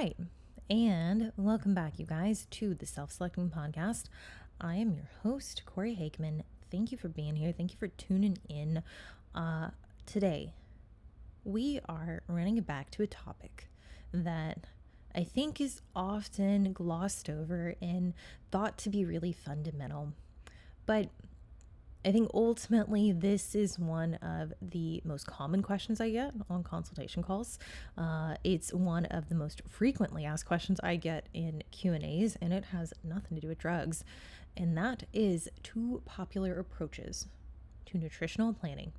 right. And welcome back, you guys, to the Self-Selecting Podcast. I am your host, Cory Hakeman. Thank you for being here. Thank you for tuning in. Today, we are running it back to a topic that I think is often glossed over and thought to be really fundamental. But I think ultimately this is one of the most common questions I get on consultation calls. It's one of the most frequently asked questions I get in Q&As, and it has nothing to do with drugs. And that is two popular approaches to nutritional planning: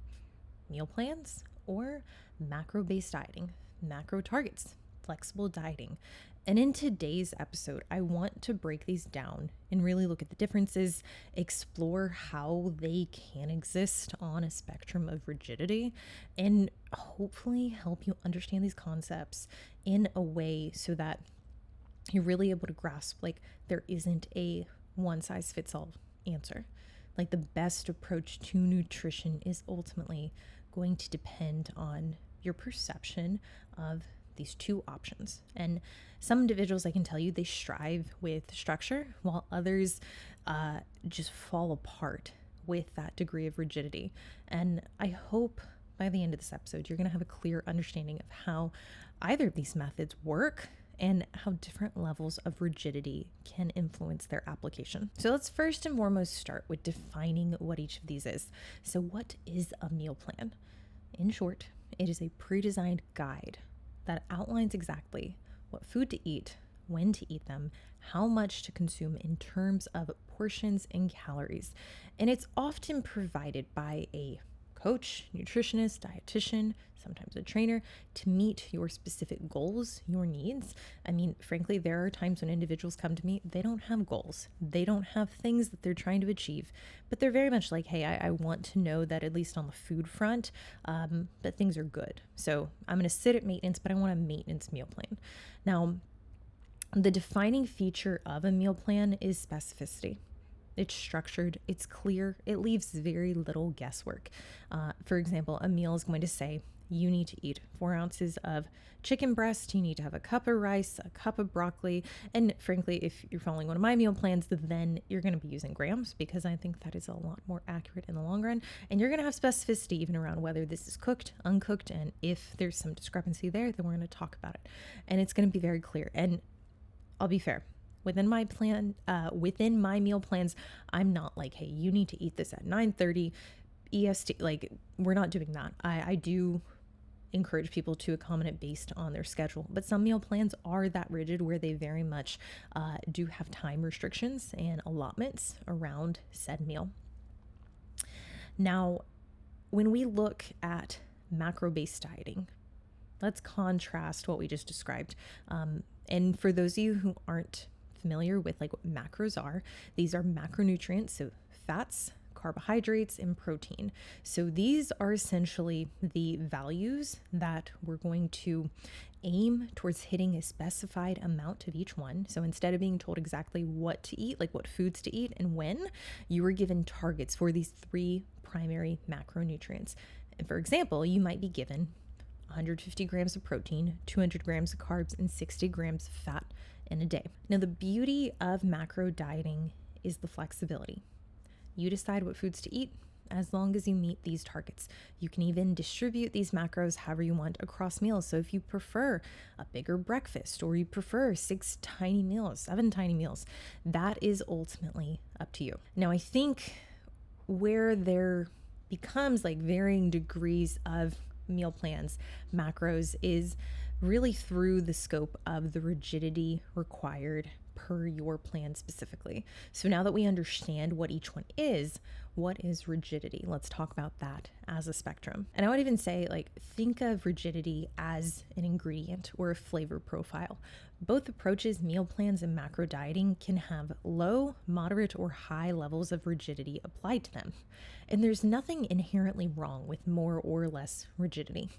meal plans or macro-based dieting, macro targets, flexible dieting. And in today's episode, I want to break these down and really look at the differences, explore how they can exist on a spectrum of rigidity, and hopefully help you understand these concepts in a way so that you're really able to grasp, like, there isn't a one-size-fits-all answer. Like, the best approach to nutrition is ultimately going to depend on your perception of these two options. And some individuals, I can tell you, they strive with structure, while others just fall apart with that degree of rigidity. And I hope by the end of this episode, you're going to have a clear understanding of how either of these methods work and how different levels of rigidity can influence their application. So let's first and foremost start with defining what each of these is. So what is a meal plan? In short, it is a pre-designed guide that outlines exactly what food to eat, when to eat them, how much to consume in terms of portions and calories. And it's often provided by a coach, nutritionist, dietitian, sometimes a trainer, to meet your specific goals, your needs. I mean, frankly, there are times when individuals come to me, they don't have goals. They don't have things that they're trying to achieve, but they're very much like, hey, I want to know that at least on the food front, that things are good. So I'm going to sit at maintenance, but I want a maintenance meal plan. Now, the defining feature of a meal plan is specificity. It's structured, it's clear, it leaves very little guesswork. For example, a meal is going to say, you need to eat 4 ounces of chicken breast, you need to have a cup of rice, a cup of broccoli, and frankly, if you're following one of my meal plans, then you're going to be using grams, because I think that is a lot more accurate in the long run, and you're going to have specificity even around whether this is cooked, uncooked, and if there's some discrepancy there, then we're going to talk about it, and it's going to be very clear. And I'll be fair. Within my plan, within my meal plans, I'm not like, hey, you need to eat this at 9:30 EST. Like, we're not doing that. I do encourage people to accommodate based on their schedule, but some meal plans are that rigid where they very much do have time restrictions and allotments around said meal. Now, when we look at macro-based dieting, let's contrast what we just described. And for those of you who aren't familiar with like what macros are, these are macronutrients, so fats, carbohydrates, and protein. So these are essentially the values that we're going to aim towards hitting a specified amount of each one. So instead of being told exactly what to eat, like what foods to eat and when, you are given targets for these 3 primary macronutrients. And for example, you might be given 150 grams of protein, 200 grams of carbs, and 60 grams of fat in a day. Now, the beauty of macro dieting is the flexibility. You decide what foods to eat as long as you meet these targets. You can even distribute these macros however you want across meals. So if you prefer a bigger breakfast, or you prefer 6 tiny meals, 7 tiny meals, that is ultimately up to you. Now, I think where there becomes like varying degrees of meal plans, macros, is really through the scope of the rigidity required per your plan specifically. So now that we understand what each one is, what is rigidity? Let's talk about that as a spectrum. And I would even say, like, think of rigidity as an ingredient or a flavor profile. Both approaches, meal plans and macro dieting, can have low, moderate, or high levels of rigidity applied to them. And there's nothing inherently wrong with more or less rigidity.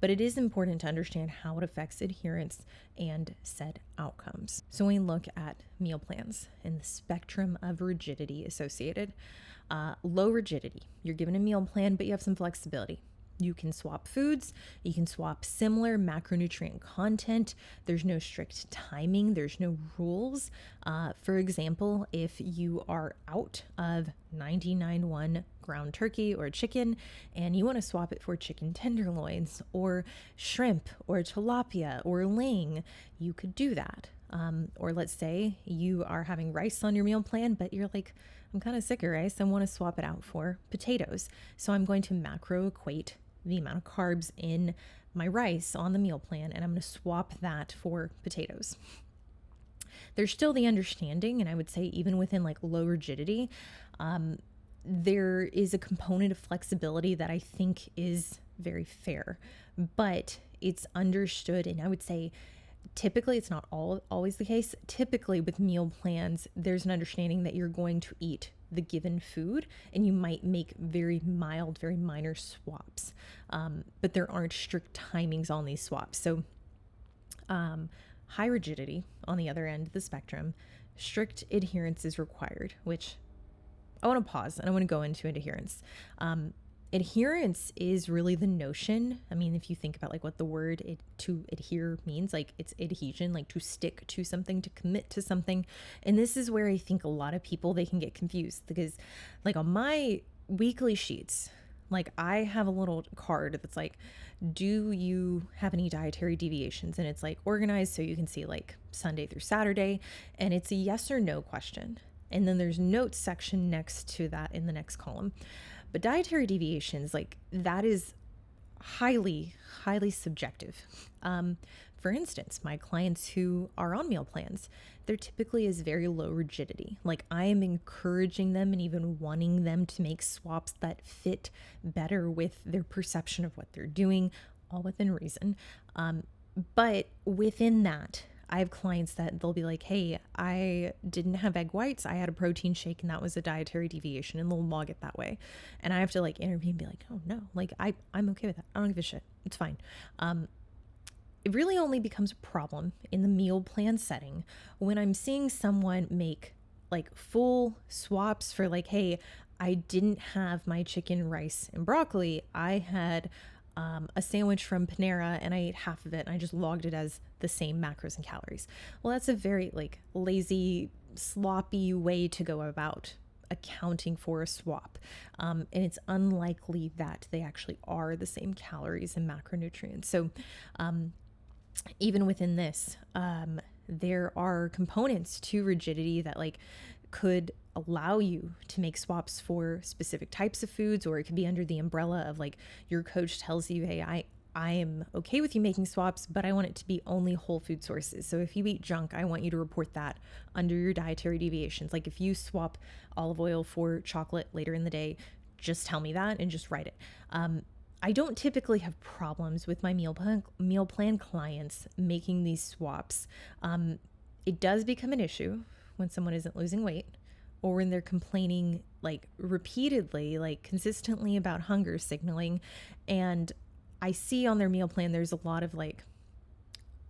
But it is important to understand how it affects adherence and said outcomes. So when we look at meal plans and the spectrum of rigidity associated, low rigidity, you're given a meal plan, but you have some flexibility. You can swap foods, you can swap similar macronutrient content. There's no strict timing, there's no rules. For example, if you are out of 99.1 ground turkey or chicken and you want to swap it for chicken tenderloins or shrimp or tilapia or ling, you could do that. Or let's say you are having rice on your meal plan, but you're like, I'm kind of sick of rice. I want to swap it out for potatoes. So I'm going to macro equate the amount of carbs in my rice on the meal plan, and I'm going to swap that for potatoes. There's still the understanding, and I would say even within like low rigidity, there is a component of flexibility that I think is very fair, but it's understood. And I would say typically it's not always the case. Typically with meal plans, there's an understanding that you're going to eat the given food and you might make very mild, very minor swaps. But there aren't strict timings on these swaps. So high rigidity on the other end of the spectrum, strict adherence is required, which I want to pause and I want to go into adherence. Adherence is really the notion. I mean, if you think about like what the word to adhere means, like it's adhesion, like to stick to something, to commit to something. And this is where I think a lot of people, they can get confused because like on my weekly sheets, like I have a little card that's like, do you have any dietary deviations? And it's like organized so you can see like Sunday through Saturday, and it's a yes or no question. And then there's notes section next to that in the next column. But dietary deviations, like that is highly, highly subjective. For instance, my clients who are on meal plans, there typically is very low rigidity. Like I am encouraging them and even wanting them to make swaps that fit better with their perception of what they're doing, all within reason. But within that, I have clients that they'll be like, hey, I didn't have egg whites. I had a protein shake and that was a dietary deviation, and they'll log it that way. And I have to like intervene and be like, oh no, like I'm okay with that. I don't give a shit. It's fine. It really only becomes a problem in the meal plan setting when I'm seeing someone make like full swaps for like, hey, I didn't have my chicken, rice, and broccoli. I had a sandwich from Panera and I ate half of it and I just logged it as the same macros and calories. Well, that's a very like lazy, sloppy way to go about accounting for a swap. And it's unlikely that they actually are the same calories and macronutrients. So even within this, there are components to rigidity that like could allow you to make swaps for specific types of foods, or it could be under the umbrella of like your coach tells you, hey, I am okay with you making swaps, but I want it to be only whole food sources. So if you eat junk, I want you to report that under your dietary deviations. Like if you swap olive oil for chocolate later in the day, just tell me that and just write it. I don't typically have problems with my meal plan clients making these swaps. It does become an issue when someone isn't losing weight, or when they're complaining like repeatedly, like consistently about hunger signaling. And I see on their meal plan, there's a lot of like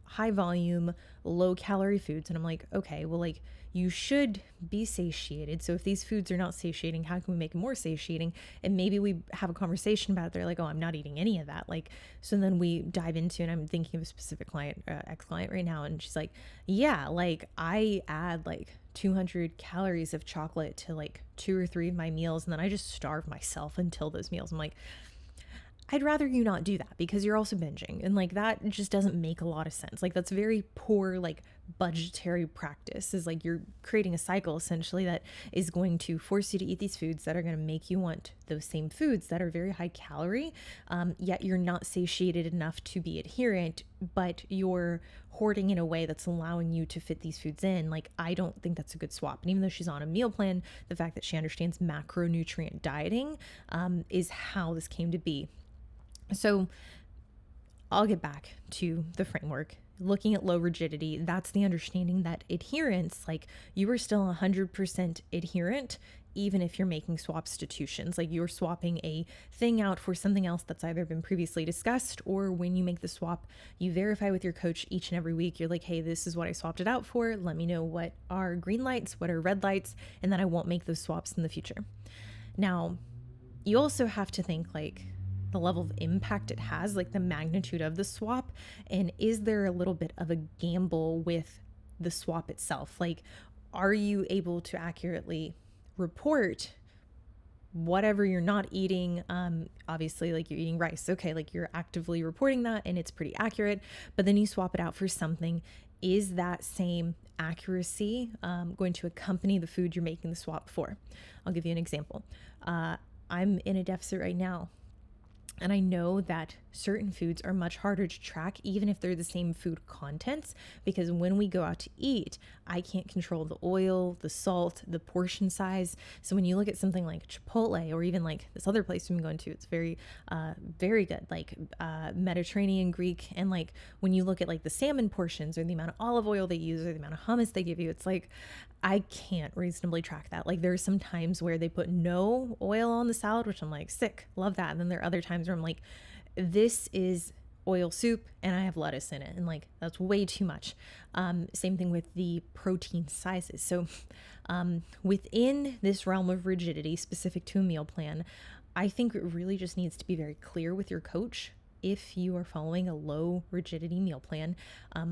high volume, low calorie foods. And I'm like, okay, well, like you should be satiated. So if these foods are not satiating, how can we make them more satiating? And maybe we have a conversation about it. They're like, oh, I'm not eating any of that. Like, so then we dive into, and I'm thinking of a specific client, ex-client right now. And she's like, yeah, like I add like 200 calories of chocolate to like 2 or 3 of my meals. And then I just starve myself until those meals. I'm like, I'd rather you not do that because you're also binging. And like that just doesn't make a lot of sense. Like that's very poor, like budgetary practice, is like you're creating a cycle essentially that is going to force you to eat these foods that are going to make you want those same foods that are very high calorie. Yet you're not satiated enough to be adherent, but you're hoarding in a way that's allowing you to fit these foods in. Like, I don't think that's a good swap. And even though she's on a meal plan, the fact that she understands macronutrient dieting is how this came to be. So I'll get back to the framework. Looking at low rigidity, that's the understanding that adherence, like you are still 100% adherent, even if you're making substitutions, like you're swapping a thing out for something else that's either been previously discussed, or when you make the swap, you verify with your coach each and every week. You're like, hey, this is what I swapped it out for. Let me know what are green lights, what are red lights, and then I won't make those swaps in the future. Now, you also have to think like, the level of impact it has, like the magnitude of the swap, and is there a little bit of a gamble with the swap itself? Like, are you able to accurately report whatever you're not eating? Obviously, like, you're eating rice, okay, like you're actively reporting that and it's pretty accurate, but then you swap it out for something. Is that same accuracy going to accompany the food you're making the swap for? I'll give you an example. I'm in a deficit right now, and I know that certain foods are much harder to track, even if they're the same food contents, because when we go out to eat, I can't control the oil, the salt, the portion size. So when you look at something like Chipotle, or even like this other place I'm going to, it's very, very good, like Mediterranean Greek. And like when you look at like the salmon portions, or the amount of olive oil they use, or the amount of hummus they give you, it's like, I can't reasonably track that. Like, there's some times where they put no oil on the salad, which I'm like, sick, love that. And then there are other times where I'm like, this is oil soup and I have lettuce in it, and like, that's way too much. Same thing with the protein sizes. So within this realm of rigidity specific to a meal plan, I think it really just needs to be very clear with your coach. If you are following a low rigidity meal plan,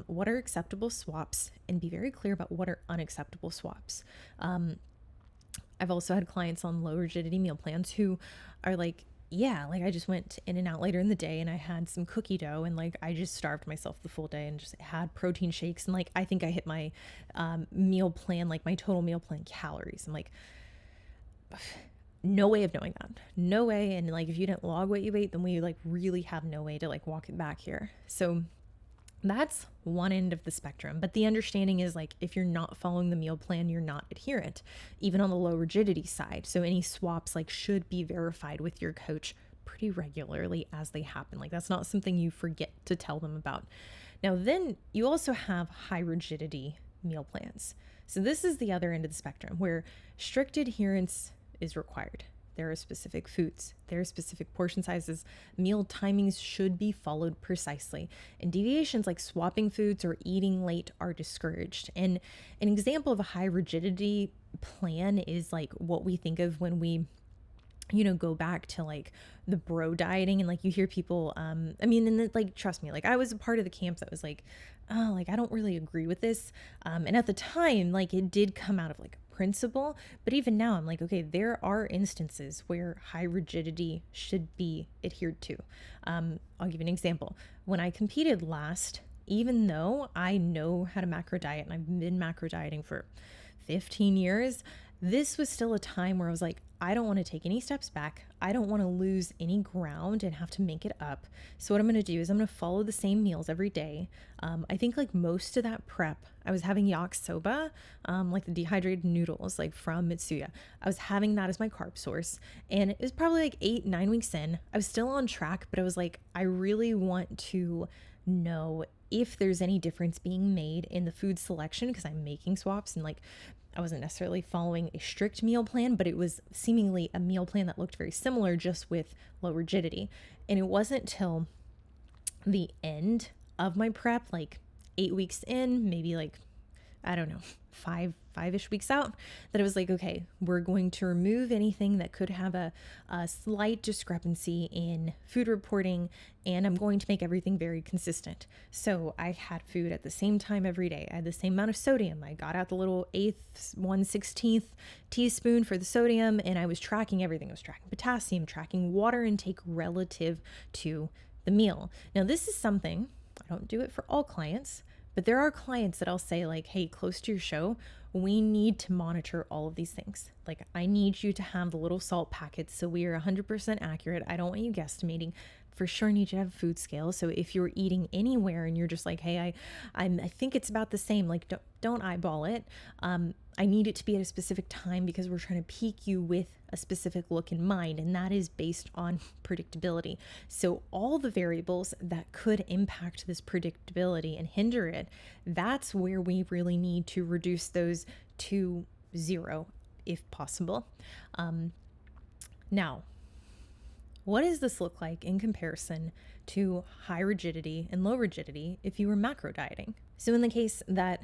what are acceptable swaps, and be very clear about what are unacceptable swaps. I've also had clients on low rigidity meal plans who are like, yeah, like I just went in and out later in the day and I had some cookie dough, and like I just starved myself the full day and just had protein shakes, and like I think I hit my meal plan, like my total meal plan calories. I'm like, no way of knowing that. No way. And like, if you didn't log what you ate, then we like really have no way to like walk it back here. So that's one end of the spectrum. But the understanding is, like, if you're not following the meal plan, you're not adherent, even on the low rigidity side. So any swaps like should be verified with your coach pretty regularly as they happen. Like, that's not something you forget to tell them about. Now, then you also have high rigidity meal plans. So this is the other end of the spectrum, where strict adherence is required. There are specific foods, there are specific portion sizes, meal timings should be followed precisely, and deviations like swapping foods or eating late are discouraged. And an example of a high rigidity plan is like what we think of when we, you know, go back to like the bro dieting, and like you hear people, and then, like, trust me, like I was a part of the camp that was like, oh, like I don't really agree with this. And at the time, like, it did come out of like principle, but even now I'm like, okay, there are instances where high rigidity should be adhered to. I'll give you an example. When I competed last, even though I know how to macro diet and I've been macro dieting for 15 years, this was still a time where I was like, I don't want to take any steps back. I don't want to lose any ground and have to make it up. So what I'm going to do is I'm going to follow the same meals every day. I think like most of that prep, I was having yakisoba, like the dehydrated noodles, like from Mitsuya. I was having that as my carb source. And it was probably like 8-9 weeks in. I was still on track, but I was like, I really want to know if there's any difference being made in the food selection, because I'm making swaps, and like I wasn't necessarily following a strict meal plan, but it was seemingly a meal plan that looked very similar, just with low rigidity. And it wasn't till the end of my prep, like 8 weeks in, maybe like, I don't know, five-ish weeks out, that it was like, okay, we're going to remove anything that could have a slight discrepancy in food reporting, and I'm going to make everything very consistent. So I had food at the same time every day. I had the same amount of sodium. I got out the little 1/16 teaspoon for the sodium, and I was tracking everything. I was tracking potassium, tracking water intake relative to the meal. Now, this is something, I don't do it for all clients, but there are clients that I'll say like, hey, close to your show, we need to monitor all of these things. Like, I need you to have the little salt packets so we are 100% accurate. I don't want you guesstimating. For sure need you to have a food scale. So if you're eating anywhere and you're just like, hey, I think it's about the same, like don't eyeball it. I need it to be at a specific time because we're trying to peak you with a specific look in mind, and that is based on predictability. So all the variables that could impact this predictability and hinder it, that's where we really need to reduce those to 0 if possible. Now, what does this look like in comparison to high rigidity and low rigidity if you were macro dieting? So in the case that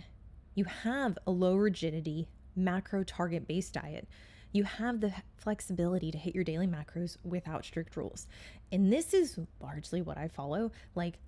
you have a low rigidity macro target based diet, you have the flexibility to hit your daily macros without strict rules. And this is largely what I follow. Like,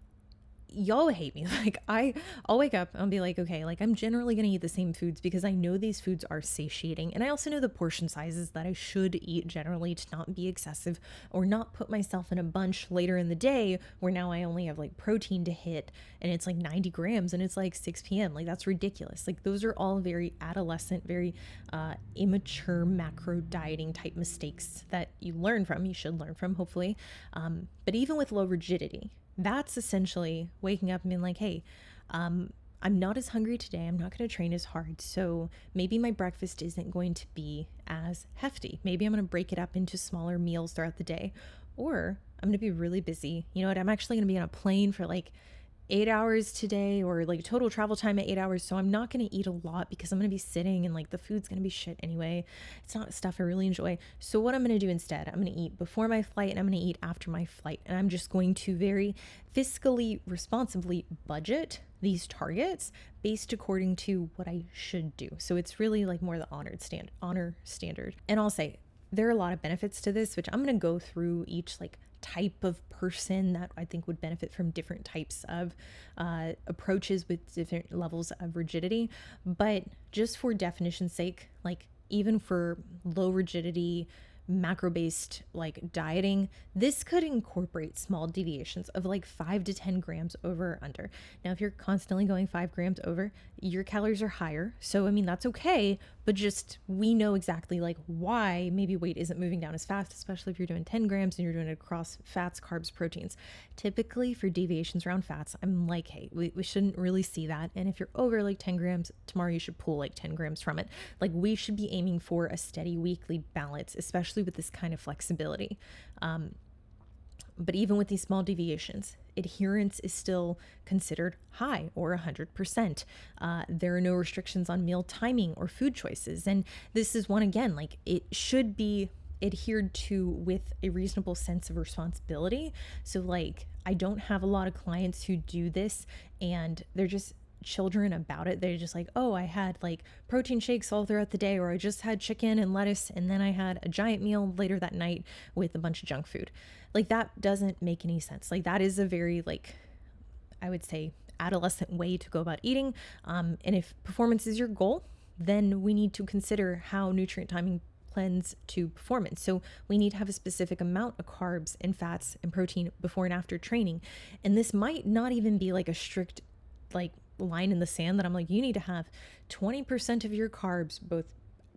y'all hate me. Like I'll wake up and I'll be like, okay, like I'm generally going to eat the same foods because I know these foods are satiating. And I also know the portion sizes that I should eat generally to not be excessive or not put myself in a bunch later in the day where now I only have like protein to hit and it's like 90 grams and it's like 6 p.m. Like that's ridiculous. Like those are all very adolescent, very immature macro dieting type mistakes that you should learn from, hopefully. But even with low rigidity, that's essentially waking up and being like, hey, I'm not as hungry today. I'm not going to train as hard. So maybe my breakfast isn't going to be as hefty. Maybe I'm going to break it up into smaller meals throughout the day. Or I'm going to be really busy. You know what? I'm actually going to be on a plane for like 8 hours today, or like total travel time at 8 hours. So I'm not going to eat a lot because I'm going to be sitting and like the food's going to be shit anyway. It's not stuff I really enjoy. So what I'm going to do instead, I'm going to eat before my flight and I'm going to eat after my flight. And I'm just going to very fiscally responsibly budget these targets based according to what I should do. So it's really like more the honor standard. And I'll say there are a lot of benefits to this, which I'm going to go through each like type of person that I think would benefit from different types of approaches with different levels of rigidity. But just for definition's sake, like even for low rigidity, macro-based like dieting, this could incorporate small deviations of like 5 to 10 grams over or under. Now, if you're constantly going 5 grams over, your calories are higher. So, I mean, that's okay, but just we know exactly like why maybe weight isn't moving down as fast, especially if you're doing 10 grams and you're doing it across fats, carbs, proteins. Typically for deviations around fats, I'm like, hey, we shouldn't really see that. And if you're over like 10 grams, tomorrow you should pull like 10 grams from it. Like we should be aiming for a steady weekly balance, especially with this kind of flexibility. But even with these small deviations, adherence is still considered high or 100%. There are no restrictions on meal timing or food choices. And this is one, again, like it should be adhered to with a reasonable sense of responsibility. So like, I don't have a lot of clients who do this and they're just children about it. They're just like, oh, I had like protein shakes all throughout the day, or I just had chicken and lettuce and then I had a giant meal later that night with a bunch of junk food. Like that doesn't make any sense. Like that is a very like, I would say, adolescent way to go about eating. And if performance is your goal, then we need to consider how nutrient timing blends to performance. So we need to have a specific amount of carbs and fats and protein before and after training. And this might not even be like a strict like line in the sand that I'm like, you need to have 20% of your carbs both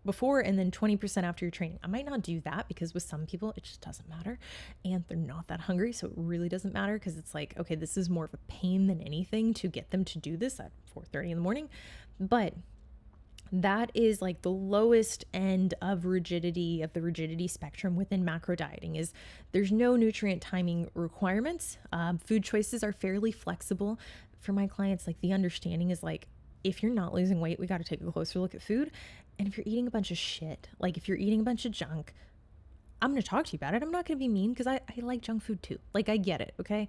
before and then 20% after your training. I might not do that because with some people it just doesn't matter and they're not that hungry, so it really doesn't matter because it's like, okay, this is more of a pain than anything to get them to do this at 4:30 in the morning. But that is like the lowest end of rigidity, of the rigidity spectrum within macro dieting. Is there's no nutrient timing requirements. Food choices are fairly flexible. For my clients, like the understanding is like, if you're not losing weight, we got to take a closer look at food. And if you're eating a bunch of shit, like if you're eating a bunch of junk, I'm going to talk to you about it. I'm not going to be mean because I like junk food too. Like I get it. Okay.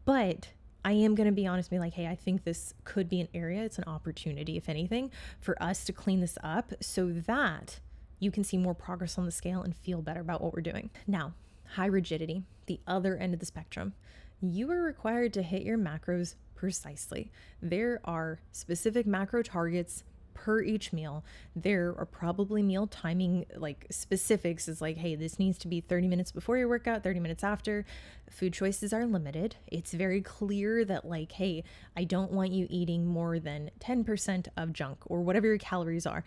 But I am going to be honest and be like, hey, I think this could be an area. It's an opportunity, if anything, for us to clean this up so that you can see more progress on the scale and feel better about what we're doing. Now, high rigidity, the other end of the spectrum, you are required to hit your macros precisely. There are specific macro targets per each meal. There are probably meal timing like specifics is like, hey, this needs to be 30 minutes before your workout, 30 minutes after. Food choices are limited. It's very clear that like, hey, I don't want you eating more than 10% of junk or whatever your calories are.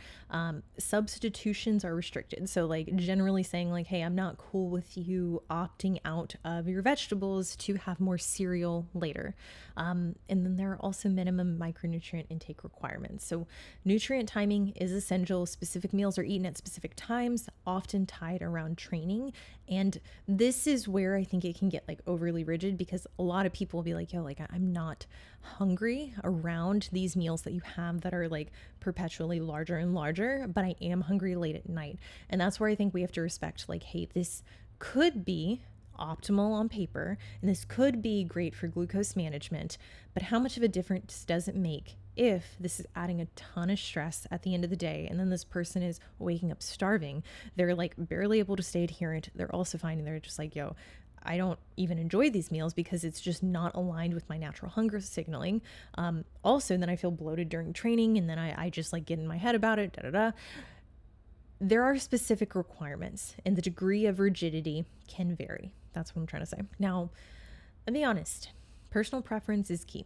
Substitutions are restricted. So like generally saying like, hey, I'm not cool with you opting out of your vegetables to have more cereal later. And then there are also minimum micronutrient intake requirements. So nutrient timing is essential. Specific meals are eaten at specific times, often tied around training. And this is where I think it can get like overly rigid because a lot of people will be like, yo, like I'm not hungry around these meals that you have that are like perpetually larger and larger, but I am hungry late at night. And that's where I think we have to respect like, hey, this could be optimal on paper and this could be great for glucose management, but how much of a difference does it make if this is adding a ton of stress at the end of the day, and then this person is waking up starving, they're like barely able to stay adherent. They're also finding they're just like, yo, I don't even enjoy these meals because it's just not aligned with my natural hunger signaling. Also, then I feel bloated during training, and then I just like get in my head about it, da da da. There are specific requirements, and the degree of rigidity can vary. That's what I'm trying to say. Now, I'll be honest, personal preference is key.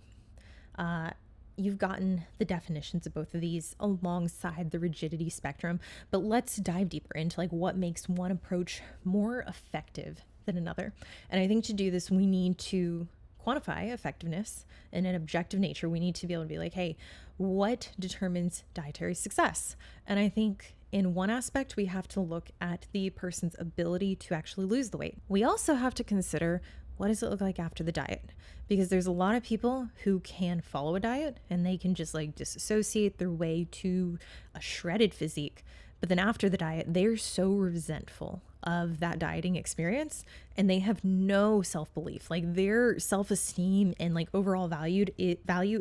You've gotten the definitions of both of these alongside the rigidity spectrum, but let's dive deeper into like what makes one approach more effective than another. And I think to do this, we need to quantify effectiveness in an objective nature. We need to be able to be like, hey, what determines dietary success? And I think in one aspect, we have to look at the person's ability to actually lose the weight. We also have to consider, what does it look like after the diet? Because there's a lot of people who can follow a diet and they can just like disassociate their way to a shredded physique. But then after the diet, they're so resentful of that dieting experience and they have no self-belief. Like their self-esteem and like overall value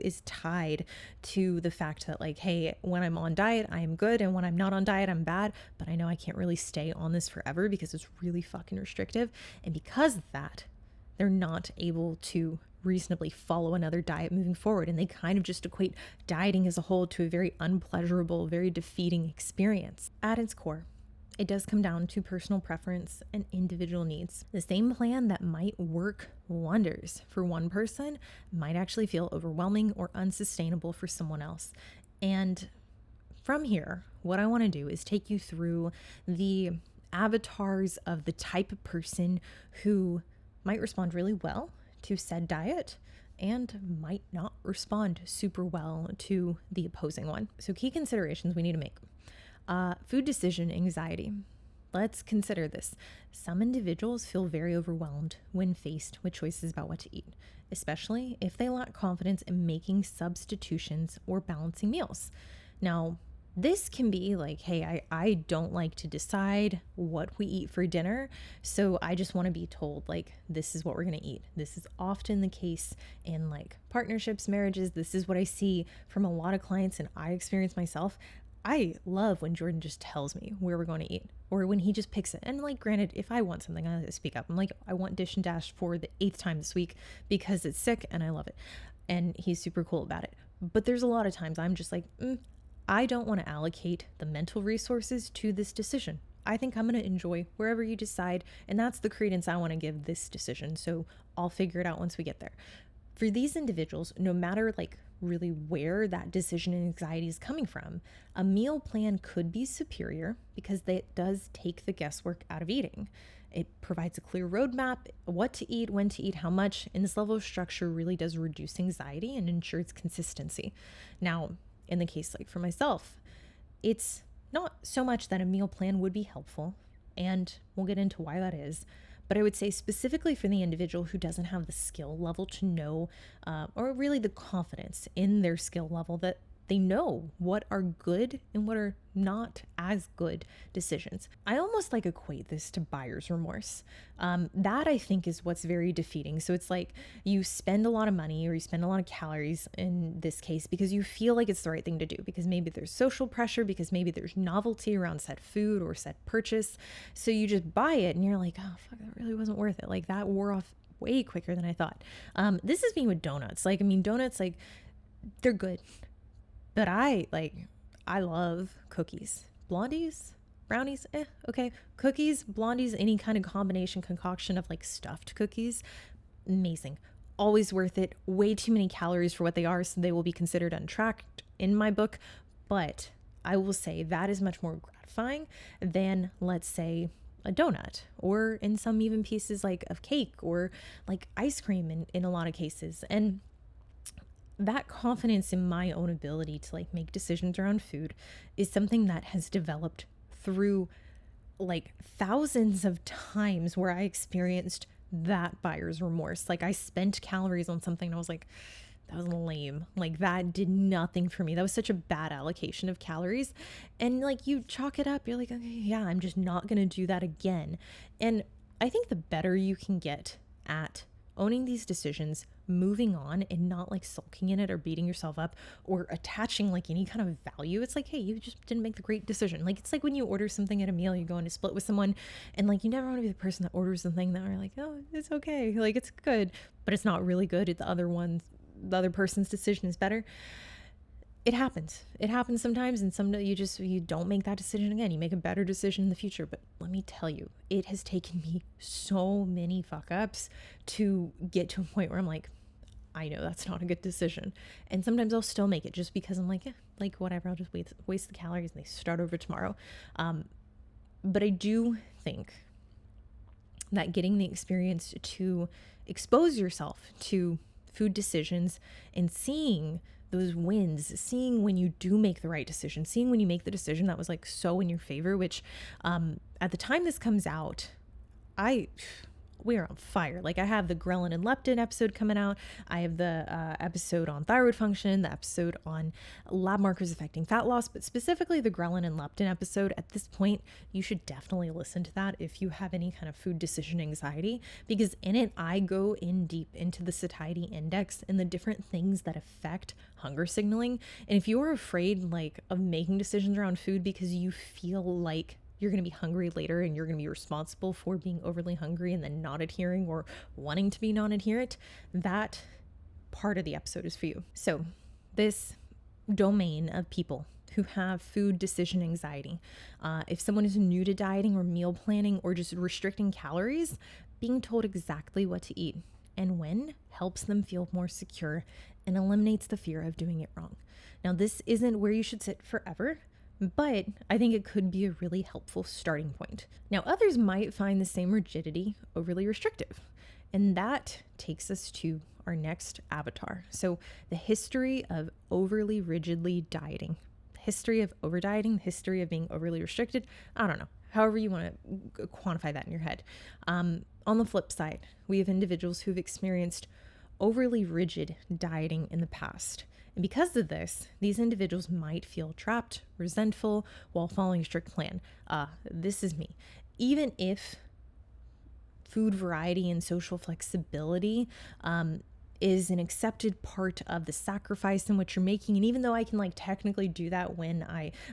is tied to the fact that like, hey, when I'm on diet, I am good. And when I'm not on diet, I'm bad. But I know I can't really stay on this forever because it's really fucking restrictive. And because of that, they're not able to reasonably follow another diet moving forward. And they kind of just equate dieting as a whole to a very unpleasurable, very defeating experience. At its core, it does come down to personal preference and individual needs. The same plan that might work wonders for one person might actually feel overwhelming or unsustainable for someone else. And from here, what I want to do is take you through the avatars of the type of person who might respond really well to said diet and might not respond super well to the opposing one. So key considerations we need to make. Food decision anxiety. Let's consider this. Some individuals feel very overwhelmed when faced with choices about what to eat, especially if they lack confidence in making substitutions or balancing meals. Now, this can be like, hey, I don't like to decide what we eat for dinner, so I just want to be told, like, this is what we're going to eat. This is often the case in, like, partnerships, marriages. This is what I see from a lot of clients, and I experience myself. I love when Jordan just tells me where we're going to eat, or when he just picks it. And, like, granted, if I want something, I speak up. I'm like, I want Dish and Dash for the 8th time this week because it's sick, and I love it. And he's super cool about it. But there's a lot of times I'm just like, I don't want to allocate the mental resources to this decision. I think I'm going to enjoy wherever you decide, and that's the credence I want to give this decision. So I'll figure it out once we get there. For these individuals, no matter like really where that decision anxiety is coming from, a meal plan could be superior because it does take the guesswork out of eating. It provides a clear roadmap, what to eat, when to eat, how much, and this level of structure really does reduce anxiety and ensures consistency. Now, in the case like for myself, it's not so much that a meal plan would be helpful, and we'll get into why that is, but I would say specifically for the individual who doesn't have the skill level to know, or really the confidence in their skill level that they know what are good and what are not as good decisions. I almost like equate this to buyer's remorse. That I think is what's very defeating. So it's like you spend a lot of money or you spend a lot of calories in this case because you feel like it's the right thing to do, because maybe there's social pressure, because maybe there's novelty around said food or said purchase. So you just buy it and you're like, oh fuck, that really wasn't worth it. Like that wore off way quicker than I thought. This is me with donuts. Like, I mean, donuts, like they're good. But I love cookies. Blondies, brownies, okay. Cookies, blondies, any kind of combination concoction of like stuffed cookies, amazing. Always worth it. Way too many calories for what they are, so they will be considered untracked in my book. But I will say that is much more gratifying than, let's say, a donut, or in some even pieces like of cake or like ice cream in a lot of cases. And that confidence in my own ability to like make decisions around food is something that has developed through like thousands of times where I experienced that buyer's remorse. Like I spent calories on something and I was like, that was lame. Like that did nothing for me. That was such a bad allocation of calories. And like you chalk it up, you're like, okay, yeah, I'm just not going to do that again. And I think the better you can get at owning these decisions, moving on and not like sulking in it or beating yourself up or attaching like any kind of value. It's like, hey, you just didn't make the great decision. Like, it's like when you order something at a meal, you go in to split with someone, and like, you never want to be the person that orders the thing that are like, oh, it's okay, like it's good, but it's not really good. The other person's decision is better. It happens sometimes, and someday you don't make that decision again. You make a better decision in the future. But let me tell you, it has taken me so many fuck ups to get to a point where I'm like, I know that's not a good decision. And sometimes I'll still make it just because I'm like, like whatever, I'll just waste the calories and they start over tomorrow. But I do think that getting the experience to expose yourself to food decisions and seeing those wins, seeing when you do make the right decision, seeing when you make the decision that was like so in your favor, which at the time this comes out, we're on fire. Like, I have the ghrelin and leptin episode coming out. I have the episode on thyroid function, the episode on lab markers affecting fat loss, but specifically the ghrelin and leptin episode. At this point, you should definitely listen to that if you have any kind of food decision anxiety, because in it, I go in deep into the satiety index and the different things that affect hunger signaling. And if you're afraid like of making decisions around food because you feel like you're going to be hungry later and you're going to be responsible for being overly hungry and then not adhering or wanting to be non-adherent, that part of the episode is for you. So this domain of people who have food decision anxiety, if someone is new to dieting or meal planning or just restricting calories, being told exactly what to eat and when helps them feel more secure and eliminates the fear of doing it wrong. Now, this isn't where you should sit forever, but I think it could be a really helpful starting point. Now, others might find the same rigidity overly restrictive, and that takes us to our next avatar. So the history of overly rigidly dieting, the history of over dieting, the history of being overly restricted. I don't know, however you want to quantify that in your head. On the flip side, we have individuals who've experienced overly rigid dieting in the past. And because of this, these individuals might feel trapped, resentful while following a strict plan. This is me. Even if food variety and social flexibility is an accepted part of the sacrifice in what you're making, and even though I can like technically do that when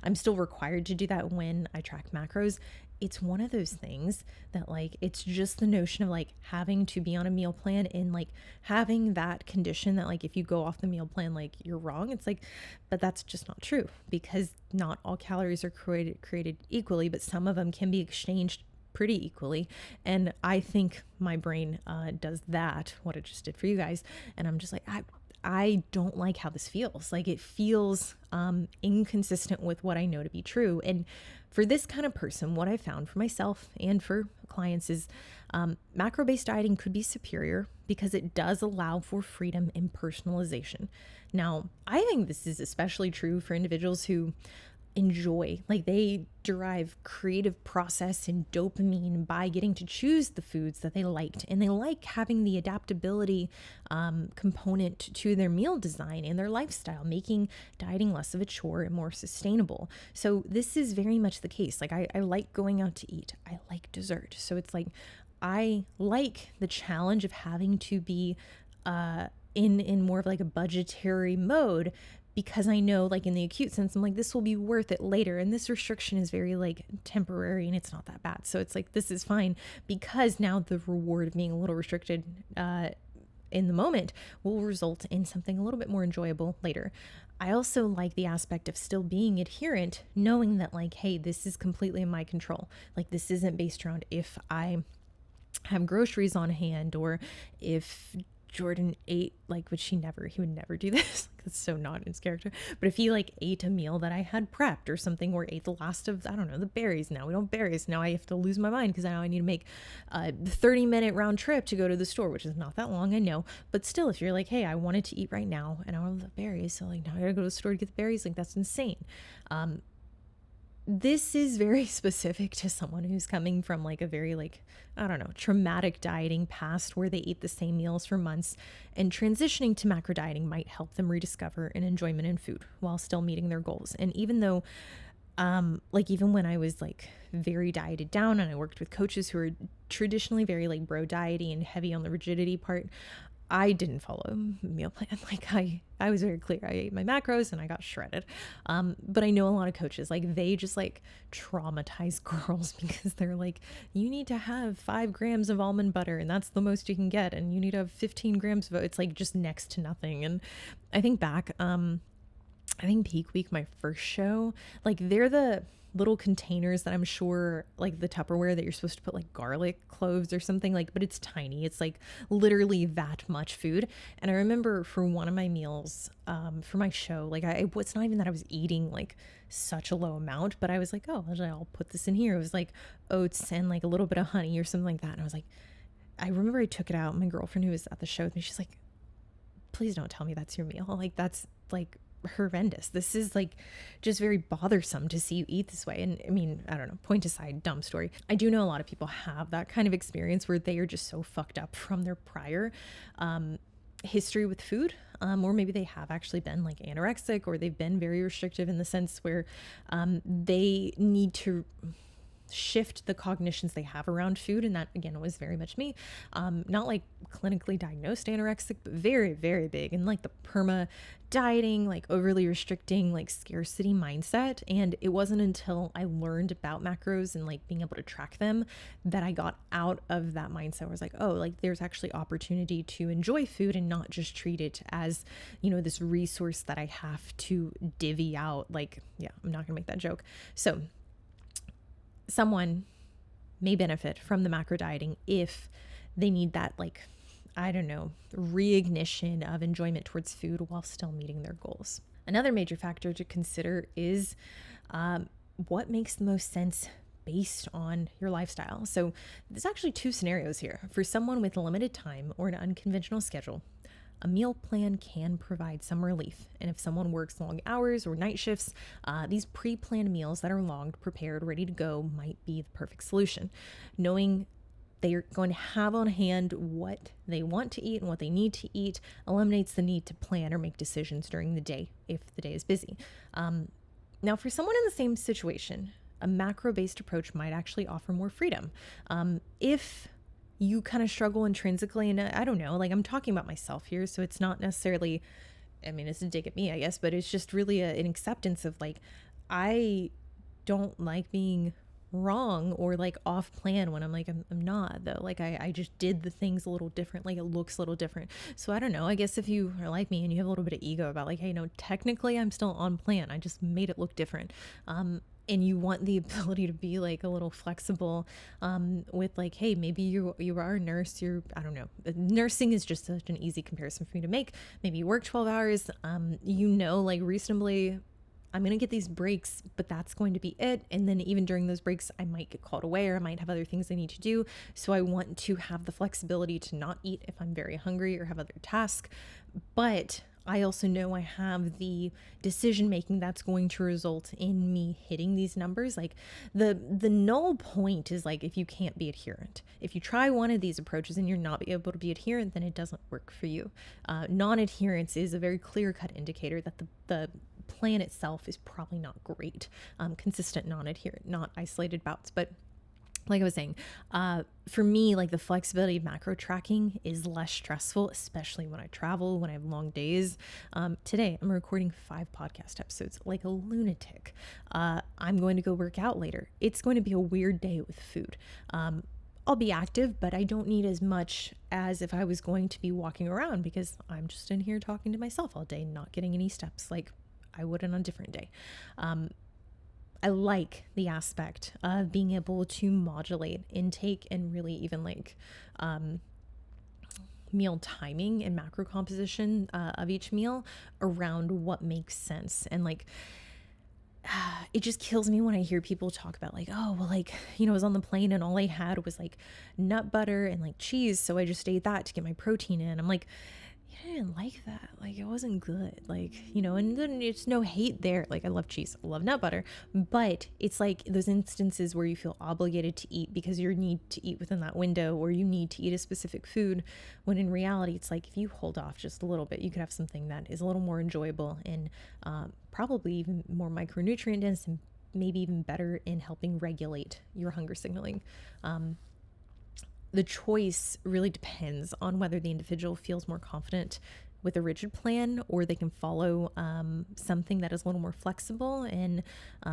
I'm still required to do that when I track macros, it's one of those things that like, it's just the notion of like having to be on a meal plan and like having that condition that like, if you go off the meal plan, like you're wrong. It's like, but that's just not true, because not all calories are created equally, but some of them can be exchanged pretty equally. And I think my brain does that, what it just did for you guys. And I'm just like, I don't like how this feels. Like, it feels inconsistent with what I know to be true. And for this kind of person, what I found for myself and for clients is macro-based dieting could be superior because it does allow for freedom and personalization. Now, I think this is especially true for individuals who enjoy, like they derive creative process and dopamine by getting to choose the foods that they liked, and they like having the adaptability component to their meal design and their lifestyle, making dieting less of a chore and more sustainable. So this is very much the case. Like I like going out to eat. I like dessert. So it's like, I like the challenge of having to be in more of like a budgetary mode, because I know, like in the acute sense, I'm like, this will be worth it later. And this restriction is very like temporary and it's not that bad. So it's like, this is fine, because now the reward of being a little restricted in the moment will result in something a little bit more enjoyable later. I also like the aspect of still being adherent, knowing that like, hey, this is completely in my control. Like, this isn't based around if I have groceries on hand or if Jordan ate, like, he would never do this. That's so not in his character. But if he like ate a meal that I had prepped or something, or ate the last of, I don't know, the berries. Now we don't berries. Now I have to lose my mind because now I need to make a 30-minute round trip to go to the store, which is not that long, I know. But still, if you're like, hey, I wanted to eat right now and I want the berries, so like now I gotta go to the store to get the berries, like that's insane. This is very specific to someone who's coming from like a very like, I don't know, traumatic dieting past where they ate the same meals for months, and transitioning to macro dieting might help them rediscover an enjoyment in food while still meeting their goals. And even though, like even when I was like very dieted down and I worked with coaches who are traditionally very like bro diety and heavy on the rigidity part, I didn't follow a meal plan. Like I was very clear. I ate my macros and I got shredded. But I know a lot of coaches, like they just like traumatize girls because they're like, you need to have 5 grams of almond butter and that's the most you can get. And you need to have 15 grams of it. It's like just next to nothing. And I think back, I think Peak Week, my first show, like they're the little containers that I'm sure, like the Tupperware that you're supposed to put like garlic cloves or something, like, but it's tiny. It's like literally that much food. And I remember for one of my meals, for my show, like it's not even that I was eating like such a low amount, but I was like, oh, I'll put this in here. It was like oats and like a little bit of honey or something like that. And I was like, I remember I took it out. My girlfriend who was at the show with me, she's like, please don't tell me that's your meal. Like that's like horrendous. This is like just very bothersome to see you eat this way. And I mean, I don't know, point aside, dumb story. I do know a lot of people have that kind of experience where they are just so fucked up from their prior history with food. Or maybe they have actually been like anorexic, or they've been very restrictive in the sense where they need to shift the cognitions they have around food. And that again was very much me. Not like clinically diagnosed anorexic, but very, very big and like the perma dieting, like overly restricting, like scarcity mindset. And it wasn't until I learned about macros and like being able to track them that I got out of that mindset where I was like, oh, like there's actually opportunity to enjoy food and not just treat it as, you know, this resource that I have to divvy out. Like, yeah, I'm not gonna make that joke. So someone may benefit from the macro dieting if they need that, like, I don't know, reignition of enjoyment towards food while still meeting their goals. Another major factor to consider is what makes the most sense based on your lifestyle. So there's actually 2 scenarios here. For someone with limited time or an unconventional schedule, a meal plan can provide some relief. And if someone works long hours or night shifts, these pre-planned meals that are logged, prepared, ready to go might be the perfect solution. Knowing they are going to have on hand what they want to eat and what they need to eat eliminates the need to plan or make decisions during the day if the day is busy. Now, for someone in the same situation, a macro-based approach might actually offer more freedom. If you kind of struggle intrinsically, and I don't know, like I'm talking about myself here, so it's not necessarily, I mean, it's a dig at me, I guess, but it's just really an acceptance of like, I don't like being wrong or like off plan when I'm like, I'm not though. Like I just did the things a little different. Like it looks a little different. So I don't know, I guess if you are like me and you have a little bit of ego about like, hey, no, technically I'm still on plan. I just made it look different. And you want the ability to be like a little flexible with like, hey, maybe you are a nurse, I don't know, nursing is just such an easy comparison for me to make. Maybe you work 12 hours, like reasonably, I'm going to get these breaks, but that's going to be it. And then even during those breaks, I might get called away or I might have other things I need to do. So I want to have the flexibility to not eat if I'm very hungry or have other tasks. But I also know I have the decision making that's going to result in me hitting these numbers. Like the null point is like, if you can't be adherent, if you try one of these approaches and you're not able to be adherent, then it doesn't work for you. Non-adherence is a very clear-cut indicator that the plan itself is probably not great. Consistent non-adherent, not isolated bouts, but like I was saying, for me, like the flexibility of macro tracking is less stressful, especially when I travel, when I have long days. Today, I'm recording 5 podcast episodes like a lunatic. I'm going to go work out later. It's going to be a weird day with food. I'll be active, but I don't need as much as if I was going to be walking around because I'm just in here talking to myself all day, not getting any steps like I would on a different day. I like the aspect of being able to modulate intake and really even like meal timing and macro composition of each meal around what makes sense. And like, it just kills me when I hear people talk about like, oh, well, like, I was on the plane and all I had was like nut butter and like cheese. So I just ate that to get my protein in. I'm like, I didn't like that. Like it wasn't good. Like, and then it's no hate there. Like I love cheese, I love nut butter, but it's like those instances where you feel obligated to eat because you need to eat within that window or you need to eat a specific food. When in reality, it's like if you hold off just a little bit, you could have something that is a little more enjoyable and probably even more micronutrient dense and maybe even better in helping regulate your hunger signaling. the choice really depends on whether the individual feels more confident with a rigid plan, or they can follow something that is a little more flexible and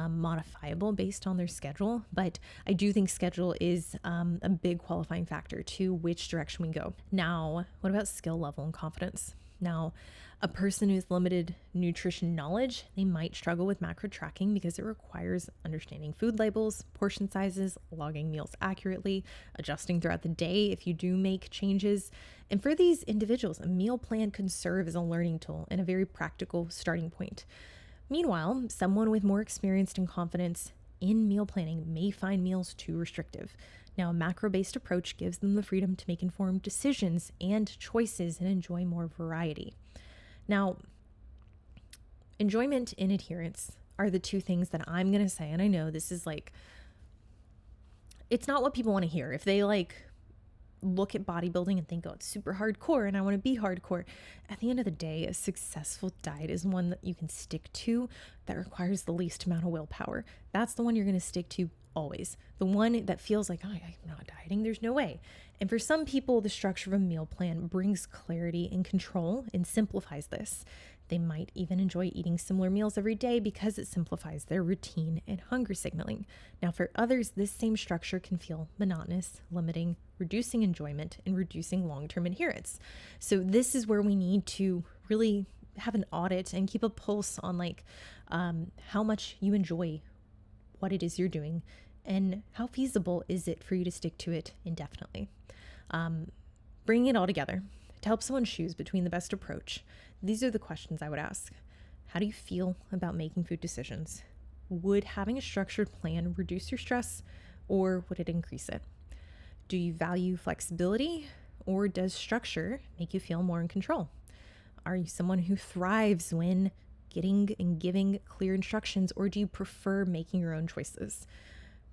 modifiable based on their schedule. But I do think schedule is a big qualifying factor to which direction we go. Now, what about skill level and confidence? Now, a person who's limited nutrition knowledge, they might struggle with macro tracking because it requires understanding food labels, portion sizes, logging meals accurately, adjusting throughout the day if you do make changes. And for these individuals, a meal plan can serve as a learning tool and a very practical starting point. Meanwhile, someone with more experience and confidence in meal planning may find meals too restrictive. Now, a macro-based approach gives them the freedom to make informed decisions and choices and enjoy more variety. Now, enjoyment and adherence are the two things that I'm going to say. And I know this is it's not what people want to hear. If they look at bodybuilding and think, oh, it's super hardcore and I want to be hardcore. At the end of the day, a successful diet is one that you can stick to that requires the least amount of willpower. That's the one you're going to stick to always. The one that feels like, oh, I'm not dieting, there's no way. And for some people, the structure of a meal plan brings clarity and control and simplifies this. They might even enjoy eating similar meals every day because it simplifies their routine and hunger signaling. Now, for others, this same structure can feel monotonous, limiting, reducing enjoyment, and reducing long-term adherence. So this is where we need to really have an audit and keep a pulse on how much you enjoy what it is you're doing and how feasible is it for you to stick to it indefinitely. Bringing it all together to help someone choose between the best approach. These are the questions I would ask. How do you feel about making food decisions? Would having a structured plan reduce your stress, or would it increase it? Do you value flexibility, or does structure make you feel more in control? Are you someone who thrives when getting and giving clear instructions, or do you prefer making your own choices?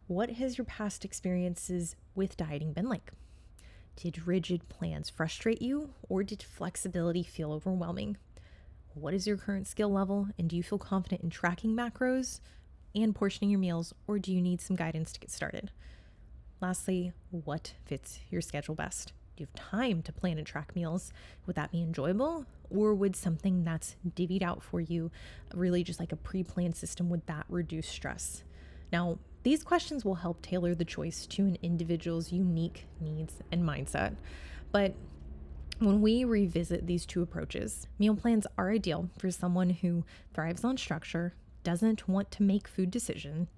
What has your past experiences with dieting been like? Did rigid plans frustrate you, or did flexibility feel overwhelming? What is your current skill level, and do you feel confident in tracking macros and portioning your meals, or do you need some guidance to get started? Lastly, what fits your schedule best? Do you have time to plan and track meals? Would that be enjoyable, or would something that's divvied out for you, really just like a pre-planned system, would that reduce stress? Now, these questions will help tailor the choice to an individual's unique needs and mindset. But when we revisit these two approaches, meal plans are ideal for someone who thrives on structure, doesn't want to make food decisions,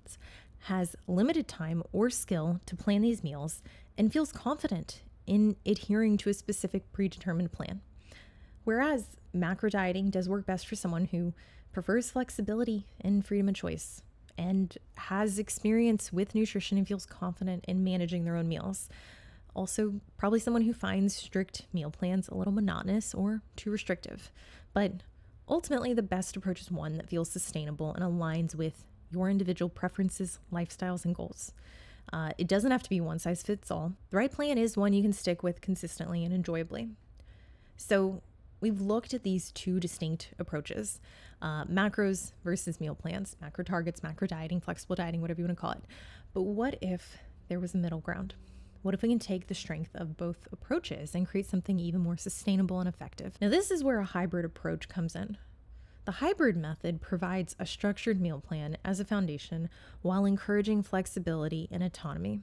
has limited time or skill to plan these meals, and feels confident in adhering to a specific predetermined plan. Whereas macro dieting does work best for someone who prefers flexibility and freedom of choice, and has experience with nutrition and feels confident in managing their own meals. Also, probably someone who finds strict meal plans a little monotonous or too restrictive. But ultimately, the best approach is one that feels sustainable and aligns with your individual preferences, lifestyles, and goals. It doesn't have to be one size fits all. The right plan is one you can stick with consistently and enjoyably. So we've looked at these two distinct approaches, macros versus meal plans, macro targets, macro dieting, flexible dieting, whatever you want to call it. But what if there was a middle ground? What if we can take the strength of both approaches and create something even more sustainable and effective? Now, this is where a hybrid approach comes in. The hybrid method provides a structured meal plan as a foundation while encouraging flexibility and autonomy.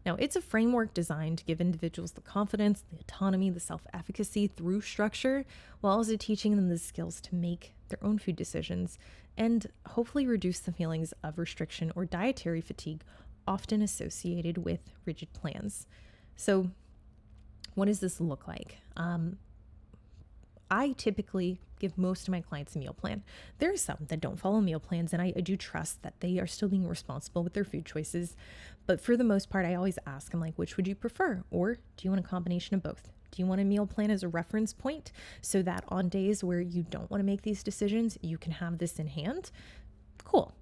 Now, it's a framework designed to give individuals the confidence, the autonomy, the self-efficacy through structure, while also teaching them the skills to make their own food decisions and hopefully reduce the feelings of restriction or dietary fatigue often associated with rigid plans. So what does this look like? I typically give most of my clients a meal plan. There are some that don't follow meal plans, and I do trust that they are still being responsible with their food choices. But for the most part, I always ask them, which would you prefer? Or do you want a combination of both? Do you want a meal plan as a reference point so that on days where you don't want to make these decisions, you can have this in hand? Cool.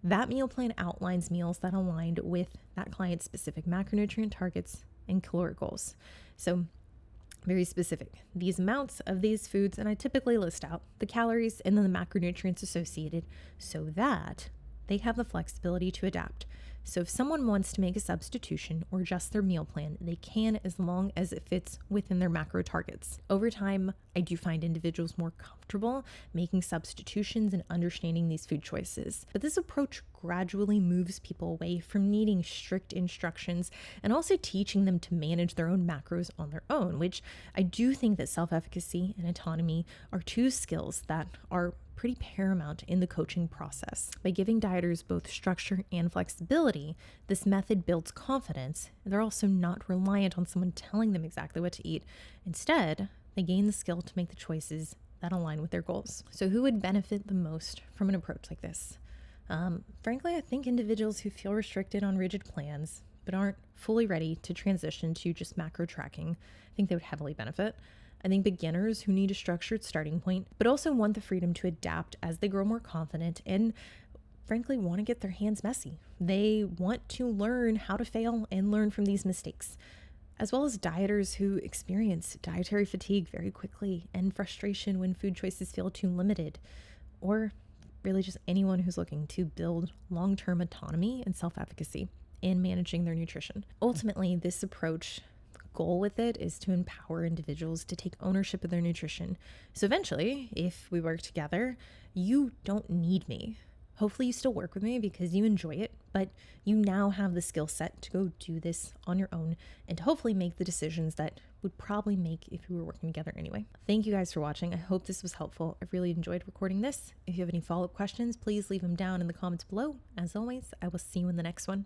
That meal plan outlines meals that aligned with that client's specific macronutrient targets and caloric goals. So very specific. These amounts of these foods, and I typically list out the calories and then the macronutrients associated so that they have the flexibility to adapt. So if someone wants to make a substitution or adjust their meal plan, they can, as long as it fits within their macro targets. Over time, I do find individuals more comfortable making substitutions and understanding these food choices. But this approach gradually moves people away from needing strict instructions and also teaching them to manage their own macros on their own, which I do think that self-efficacy and autonomy are two skills that are pretty paramount in the coaching process. By giving dieters both structure and flexibility, this method builds confidence. They're also not reliant on someone telling them exactly what to eat. Instead, they gain the skill to make the choices that align with their goals. So who would benefit the most from an approach like this? Frankly, I think individuals who feel restricted on rigid plans but aren't fully ready to transition to just macro tracking, I think they would heavily benefit. I think beginners who need a structured starting point, but also want the freedom to adapt as they grow more confident and frankly want to get their hands messy. They want to learn how to fail and learn from these mistakes, as well as dieters who experience dietary fatigue very quickly and frustration when food choices feel too limited, or really just anyone who's looking to build long-term autonomy and self-efficacy in managing their nutrition. Ultimately, this approach goal with it is to empower individuals to take ownership of their nutrition. So eventually, if we work together, you don't need me. Hopefully you still work with me because you enjoy it, but you now have the skill set to go do this on your own and to hopefully make the decisions that would probably make if we were working together anyway. Thank you guys for watching. I hope this was helpful. I really enjoyed recording this. If you have any follow-up questions, please leave them down in the comments below. As always, I will see you in the next one.